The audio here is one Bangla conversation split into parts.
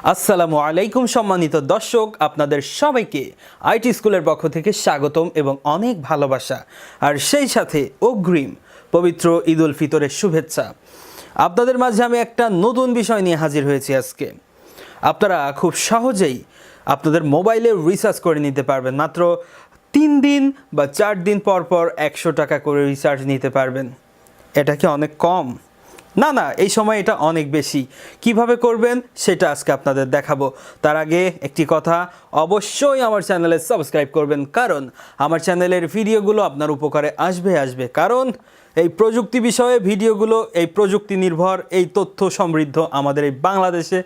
আসসালামু আলাইকুম সম্মানিত দর্শক, আপনাদের সবাইকে আইটি স্কুলের পক্ষ থেকে স্বাগতম এবং অনেক ভালোবাসা, আর সেই সাথে অগ্রিম পবিত্র ঈদ উল ফিতরের শুভেচ্ছা। আপনাদের মাঝে আমি একটা নতুন বিষয় নিয়ে হাজির হয়েছি আজকে। আপনারা খুব সহজেই আপনাদের মোবাইলে রিচার্জ করে নিতে পারবেন। মাত্র 3 দিন বা 4 দিন পর পর 100 টাকা করে রিচার্জ নিতে পারবেন। এটা কি অনেক কম? না, এই সময় এটা অনেক বেশি। কিভাবে করবেন সেটা আজকে আপনাদের দেখাবো। তার আগে একটি কথা, অবশ্যই আমার চ্যানেলে সাবস্ক্রাইব করবেন, কারণ আমার চ্যানেলের ভিডিওগুলো আপনার উপকারে আসবে। কারণ এই প্রযুক্তি বিষয়ে ভিডিওগুলো, এই প্রযুক্তি নির্ভর, এই তথ্য সমৃদ্ধ আমাদের এই বাংলাদেশে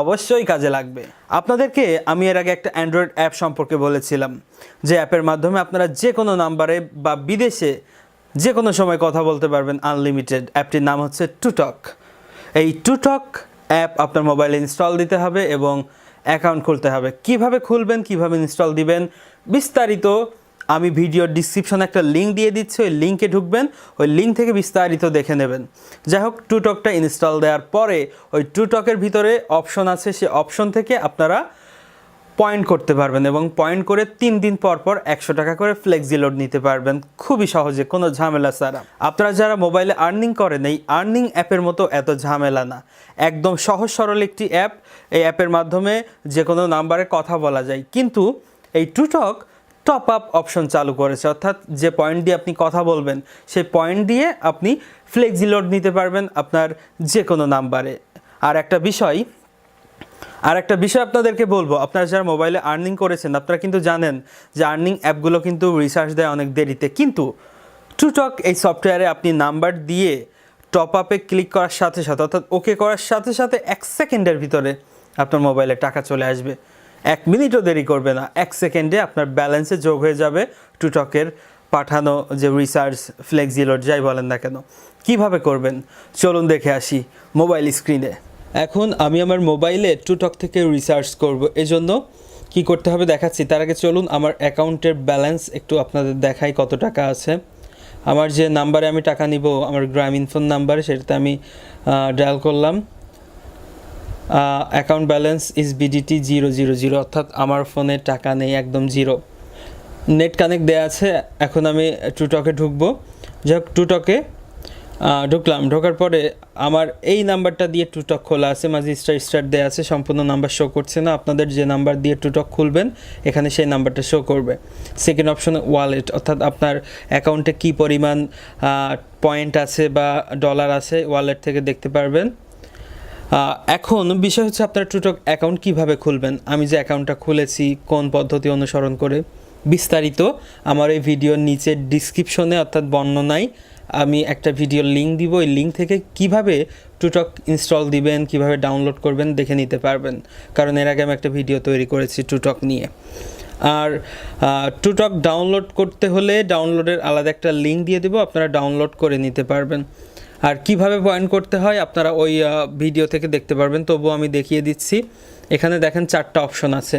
অবশ্যই কাজে লাগবে। আপনাদেরকে আমি এর আগে একটা অ্যান্ড্রয়েড অ্যাপ সম্পর্কে বলেছিলাম, যে অ্যাপের মাধ্যমে আপনারা যে কোনো নাম্বারে বা বিদেশে যে কোনো সময় কথা বলতে পারবেন আনলিমিটেড। অ্যাপটির নাম হচ্ছে টুটক। এই টুটক অ্যাপ আপনার মোবাইলে ইনস্টল দিতে হবে এবং অ্যাকাউন্ট খুলতে হবে। কিভাবে খুলবেন, কিভাবে ইনস্টল দিবেন, বিস্তারিত আমি ভিডিওর ডিসক্রিপশনে একটা লিঙ্ক দিয়ে দিচ্ছি। ওই লিঙ্কে ঢুকবেন, ওই লিঙ্ক থেকে বিস্তারিত দেখে নেবেন। যাই হোক, টুটকটা ইনস্টল দেওয়ার পরে ওই টুটকের ভিতরে অপশন আছে, সে অপশন থেকে আপনারা পয়েন্ট করতে পারবেন এবং পয়েন্ট করে 3 দিন পর পর 100 টাকা করে ফ্লেক্সি লোড নিতে পারবেন, খুবই সহজে, কোনো ঝামেলা ছাড়া। আপনারা যারা মোবাইলে আর্নিং করেন, এই আর্নিং অ্যাপের মতো এত ঝামেলা না, একদম সহজ সরল একটি অ্যাপ। এই অ্যাপের মাধ্যমে যে কোনো নাম্বারে কথা বলা যায়, কিন্তু এই টুটক টপ আপ অপশন চালু করেছে, অর্থাৎ যে পয়েন্ট দিয়ে আপনি কথা বলবেন সেই পয়েন্ট দিয়ে আপনি ফ্লেক্সি লোড নিতে পারবেন আপনার যে কোনো নাম্বারে। আর একটা বিষয় আপনাদেরকে বলবো, আপনারা যারা মোবাইলে আর্নিং করেছেন, আপনারা কিন্তু জানেন যে আর্নিং অ্যাপগুলো কিন্তু রিচার্জ দেয় অনেক দেরিতে, কিন্তু টুটক এই সফটওয়্যারে আপনি নাম্বার দিয়ে টপ আপে ক্লিক করার সাথে সাথে, অর্থাৎ ওকে করার সাথে সাথে 1 সেকেন্ডের ভিতরে আপনার মোবাইলে টাকা চলে আসবে। 1 মিনিটও দেরি করবে না, 1 সেকেন্ডে আপনার ব্যালেন্সে যোগ হয়ে যাবে টুটকের পাঠানো যে রিচার্জ, ফ্লেক্সি লোড যাই বলেন না কেন। কিভাবে করবেন চলুন দেখে আসি মোবাইল স্ক্রিনে। এখন আমি আমার মোবাইলে টুটক থেকে রিচার্জ করব, এজন্য কি করতে হবে দেখাচ্ছি। তার আগে চলুন আমার অ্যাকাউন্টের ব্যালেন্স একটু আপনাদের দেখাই, কত টাকা আছে। আমার যে নাম্বারে আমি টাকা নিব, আমার গ্রামীণফোন নাম্বারে, সেটাতে আমি ডায়াল করলাম। অ্যাকাউন্ট ব্যালেন্স ইজ বিডিটি 000, অর্থাৎ আমার ফোনে টাকা নেই, একদম জিরো। নেট কানেক্ট দেওয়া আছে। এখন আমি টুটকে ঢুকবো। যাই হোক, টুটকে ঢুকলাম। ঢোকার পরে আমার এই নাম্বারটা দিয়ে টুটক খোলা আছে, মাঝে স্টার দেওয়া আছে, সম্পূর্ণ নাম্বার শো করছে না। আপনাদের যে নাম্বার দিয়ে টুটক খুলবেন এখানে সেই নাম্বারটা শো করবে। সেকেন্ড অপশনে ওয়ালেট, অর্থাৎ আপনার অ্যাকাউন্টে কী পরিমাণ পয়েন্ট আছে বা ডলার আছে ওয়ালেট থেকে দেখতে পারবেন। এখন বিষয় হচ্ছে আপনার টুটক অ্যাকাউন্ট কিভাবে খুলবেন। আমি যে অ্যাকাউন্টটা খুলেছি কোন পদ্ধতি অনুসরণ করে, বিস্তারিত আমার এই ভিডিওর নিচে ডিসক্রিপশনে অর্থাৎ বর্ণনায় আমি একটা ভিডিওর লিঙ্ক দিব। ওই লিঙ্ক থেকে কিভাবে টুটক ইনস্টল দিবেন, কিভাবে ডাউনলোড করবেন দেখে নিতে পারবেন, কারণ এর আগে আমি একটা ভিডিও তৈরি করেছি টুটক নিয়ে। আর টুটক ডাউনলোড করতে হলে ডাউনলোডের আলাদা একটা লিঙ্ক দিয়ে দেবো, আপনারা ডাউনলোড করে নিতে পারবেন। আর কিভাবে পয়েন্ট করতে হয় আপনারা ওই ভিডিও থেকে দেখতে পারবেন, তবুও আমি দেখিয়ে দিচ্ছি। এখানে দেখেন 4টা অপশন আছে।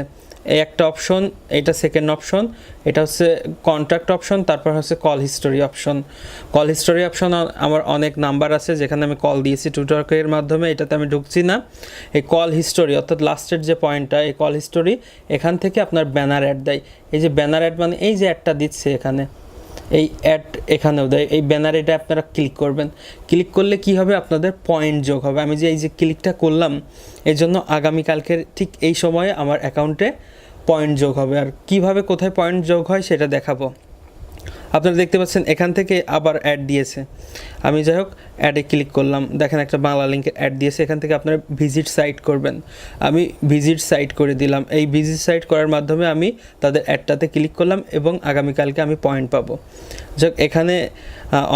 এই একটা অপশন, এটা সেকেন্ড অপশন, এটা হচ্ছে কন্ট্যাক্ট অপশন, তারপর হচ্ছে call history option. Call history option আমার অনেক নাম্বার আছে যেখানে আমি কল দিয়েছি টুটকের মাধ্যমে, এটাতে আমি ঢুকছি না। এই কল হিস্টোরি অর্থাৎ লাস্টের যে পয়েন্টটা, এই কল হিস্টোরি, এখান থেকে আপনার ব্যানার অ্যাড দেয়। এই যে ব্যানার অ্যাড মানে এই যে অ্যাডটা দিচ্ছে এখানে, এই অ্যাড এখানেও দেয়। এই ব্যানার এটা আপনারা ক্লিক করবেন। ক্লিক করলে কি হবে, আপনাদের পয়েন্ট যোগ হবে। আমি যে এই যে ক্লিকটা করলাম, এর জন্য আগামীকালকের ঠিক এই সময়ে আমার অ্যাকাউন্টে পয়েন্ট যোগ হবে। আর কিভাবে কোথায় পয়েন্ট যোগ হয় সেটা দেখাবো। আপনারা দেখতে পাচ্ছেন এখান থেকে আবার অ্যাড দিয়েছে। আমি যাই হোক অ্যাডে ক্লিক করলাম, দেখেন একটা বাংলা লিঙ্কের অ্যাড দিয়েছে। এখান থেকে আপনারা ভিজিট সাইট করবেন। আমি ভিজিট সাইট করে দিলাম। এই ভিজিট সাইট করার মাধ্যমে আমি তাদের অ্যাডটাতে ক্লিক করলাম এবং আগামীকালকে আমি পয়েন্ট পাবো। যাই হোক, এখানে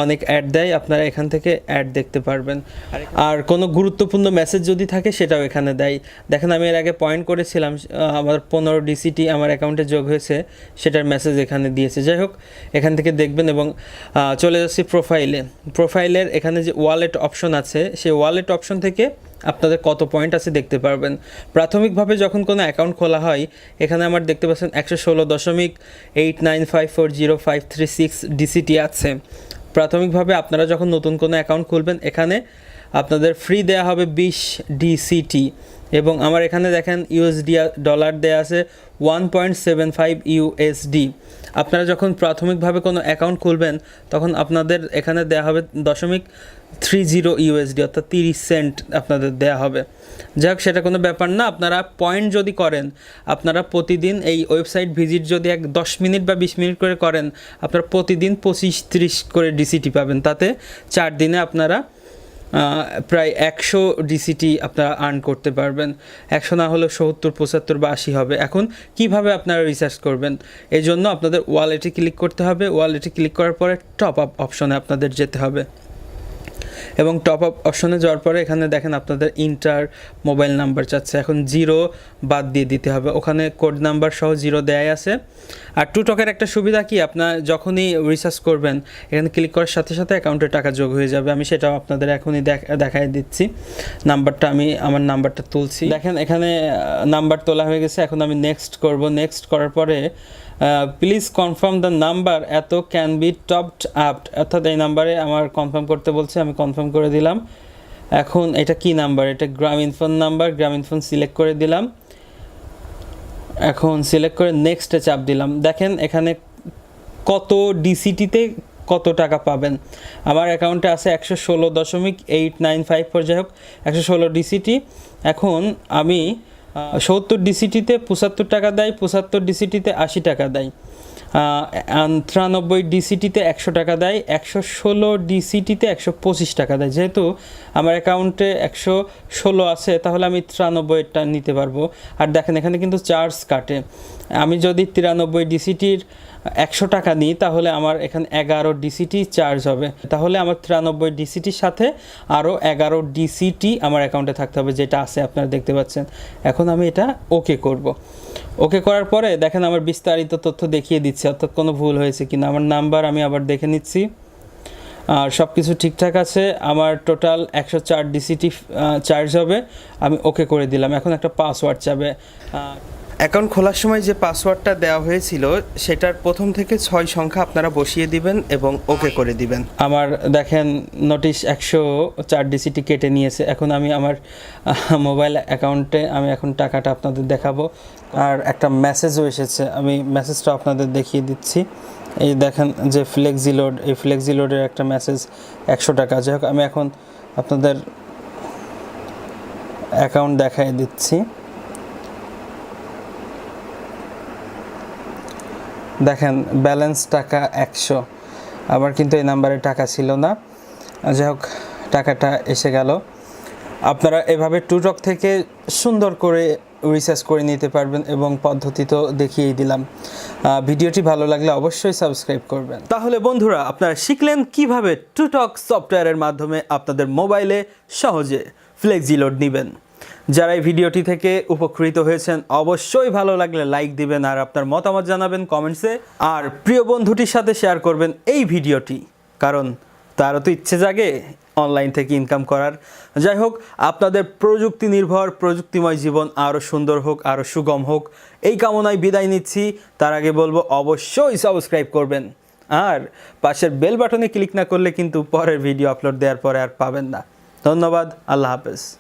অনেক অ্যাড দেয়, আপনারা এখান থেকে অ্যাড দেখতে পারবেন। আর কোনো গুরুত্বপূর্ণ মেসেজ যদি থাকে সেটাও এখানে দেয়। দেখেন আমি এর আগে পয়েন্ট করেছিলাম, আমার 15 ডিসিটি আমার অ্যাকাউন্টে যোগ হয়েছে, সেটার মেসেজ এখানে দিয়েছে। যাই হোক, এখান থেকে দেখবেন এবং চলে যাচ্ছি প্রোফাইলের এখানে যে ওয়ালেট অপশন আছে, সেই ওয়ালেট অপশন থেকে আপনাদের কত পয়েন্ট আছে দেখতে পারবেন। প্রাথমিকভাবে যখন কোনো অ্যাকাউন্ট খোলা হয়, এখানে আমার দেখতে পাচ্ছেন 116.89540536 ডিসিটি আছে। প্রাথমিকভাবে আপনারা যখন নতুন কোনো অ্যাকাউন্ট খুলবেন, এখানে আপনাদের ফ্রি দেয়া হবে 20 ডিসিটি। এবং আমার এখানে দেখেন ইউএসডি ডলার দেয়া আছে 1.75 ইউএসডি। আপনারা যখন প্রাথমিকভাবে কোনো অ্যাকাউন্ট খুলবেন তখন আপনাদের এখানে দেয়া হবে 0.30 ইউএসডি, অর্থাৎ 30 সেন্ট আপনাদের দেয়া হবে। যাই হোক, সেটা কোনো ব্যাপার না। আপনারা পয়েন্ট যদি করেন, আপনারা প্রতিদিন এই ওয়েবসাইট ভিজিট যদি 10 মিনিট বা 20 মিনিট করে করেন, আপনারা প্রতিদিন 25-30 করে ডিসিটি পাবেন। তাতে 4 দিনে আপনারা প্রায় 100 ডিসিটি আপনারা আর্ন করতে পারবেন। 100 না হলেও 70, 75 বা 80 হবে। এখন কিভাবে আপনারা রিসার্চ করবেন? এই জন্য আপনাদের ওয়ালেটে ক্লিক করতে হবে। ওয়ালেটে ক্লিক করার পরে টপ আপ অপশনে আপনাদের যেতে হবে এবং টপ আপ অপশনে যাওয়ার পরে এখানে দেখেন আপনাদের ইন্টার মোবাইল নাম্বার চাচ্ছে। এখন 0 বাদ দিয়ে দিতে হবে, ওখানে কোড নাম্বার সহ 0 দেয়াই আছে। আর টুটকের একটা সুবিধা কি, আপনার যখনই রিসার্চ করবেন এখানে ক্লিক করার সাথে সাথে অ্যাকাউন্টে টাকা যোগ হয়ে যাবে। আমি সেটাও আপনাদের এখনই দেখাই দিচ্ছি। নাম্বারটা আমি আমার নাম্বারটা তুলছি, দেখেন এখানে নাম্বার তোলা হয়ে গেছে। এখন আমি নেক্সট করব। নেক্সট করার পরে প্লিজ কনফার্ম দ্য নাম্বার এত ক্যান বি টপড আপ, অর্থাৎ এই নাম্বারে আমার কনফার্ম করতে বলছে, আমি কনফার্ম করে দিলাম। এখন এটা কি নাম্বার? এটা গ্রামীণফোন নাম্বার। গ্রামীণফোন সিলেক্ট করে দিলাম। এখন সিলেক্ট করে নেক্সটে চাপ দিলাম। দেখেন এখানে কত ডিসিটিতে কত টাকা পাবেন। আমার অ্যাকাউন্টে আছে 116.895 পর, যাই হোক 116 ডিসিটি। এখন আমি 70 ডিসিটিতে 75 টাকা দেয়, 75 ডিসিটিতে 80 টাকা দেয়, 93 ডিসিটিতে 100 টাকা দেয়, 116 ডিসিটিতে 125 টাকা দেয়। যেহেতু আমার অ্যাকাউন্টে 116 আছে তাহলে আমি 93টা নিতে পারবো। আর দেখেন এখানে কিন্তু চার্জ কাটে। আমি যদি 93 ডিসিটির 100 টাকা নিই তাহলে আমার এখানে 11 ডিসিটি চার্জ হবে। তাহলে আমার 93 ডিসিটির সাথে আরও 11 ডিসিটি আমার অ্যাকাউন্টে থাকতে হবে, যেটা আছে আপনারা দেখতে পাচ্ছেন। এখন আমি এটা ওকে করব। ওকে করার পরে দেখেন আমার বিস্তারিত তথ্য দেখিয়ে দিচ্ছে, অর্থাৎ কোনো ভুল হয়েছে কিনা। আমার নাম্বার আমি আবার দেখে নিচ্ছি, আর সব কিছু ঠিকঠাক আছে। আমার টোটাল 104 ডিসিটি চার্জ হবে। আমি ওকে করে দিলাম। এখন একটা পাসওয়ার্ড চাবে। অ্যাকাউন্ট খোলার সময় যে পাসওয়ার্ডটা দেওয়া হয়েছিল সেটার প্রথম থেকে 6 সংখ্যা আপনারা বসিয়ে দিবেন এবং ওকে করে দিবেন। আমার দেখেন নোটিশ 104 ডিসিটি কেটে নিয়েছে। এখন আমি আমার মোবাইল অ্যাকাউন্টে আমি এখন টাকাটা আপনাদের দেখাবো। আর একটা মেসেজও এসেছে, আমি মেসেজটা আপনাদের দেখিয়ে দিচ্ছি। এই দেখেন যে ফ্লেক্সি লোড, এই ফ্লেক্সি লোডের একটা মেসেজ 100 টাকা। যাই হোক, আমি এখন আপনাদের অ্যাকাউন্ট দেখাই দিচ্ছি। দেখেন ব্যালেন্স টাকা 100। আবার কিন্তু এই নাম্বারে টাকা ছিল না। যাই হোক, টাকাটা এসে গেল। আপনারা এভাবে টুটক থেকে সুন্দর করে রিসার্চ করে নিতে পারবেন এবং পদ্ধতি তো দেখিয়েই দিলাম। ভিডিওটি ভালো লাগলে অবশ্যই সাবস্ক্রাইব করবেন। তাহলে বন্ধুরা, আপনারা শিখলেন কিভাবে টুটক সফটওয়্যারের মাধ্যমে আপনাদের মোবাইলে সহজে ফ্লেক্সি লোড নেবেন। যারা এই ভিডিওটি থেকে উপকৃত হয়েছেন অবশ্যই ভালো লাগলে লাইক দিবেন আর আপনার মতামত জানাবেন কমেন্টসে। আর প্রিয় বন্ধুটির সাথে শেয়ার করবেন এই ভিডিওটি, কারণ তারও তো ইচ্ছে জাগে অনলাইন থেকে ইনকাম করার। যাই হোক, আপনাদের প্রযুক্তি নির্ভর প্রযুক্তিময় জীবন আরও সুন্দর হোক, আরও সুগম হোক, এই কামনায় বিদায় নিচ্ছি। তার আগে বলবো অবশ্যই সাবস্ক্রাইব করবেন, আর পাশের বেল বাটনে ক্লিক না করলে কিন্তু পরের ভিডিও আপলোড দেওয়ার পরে আর পাবেন না। ধন্যবাদ, আল্লাহ হাফেজ।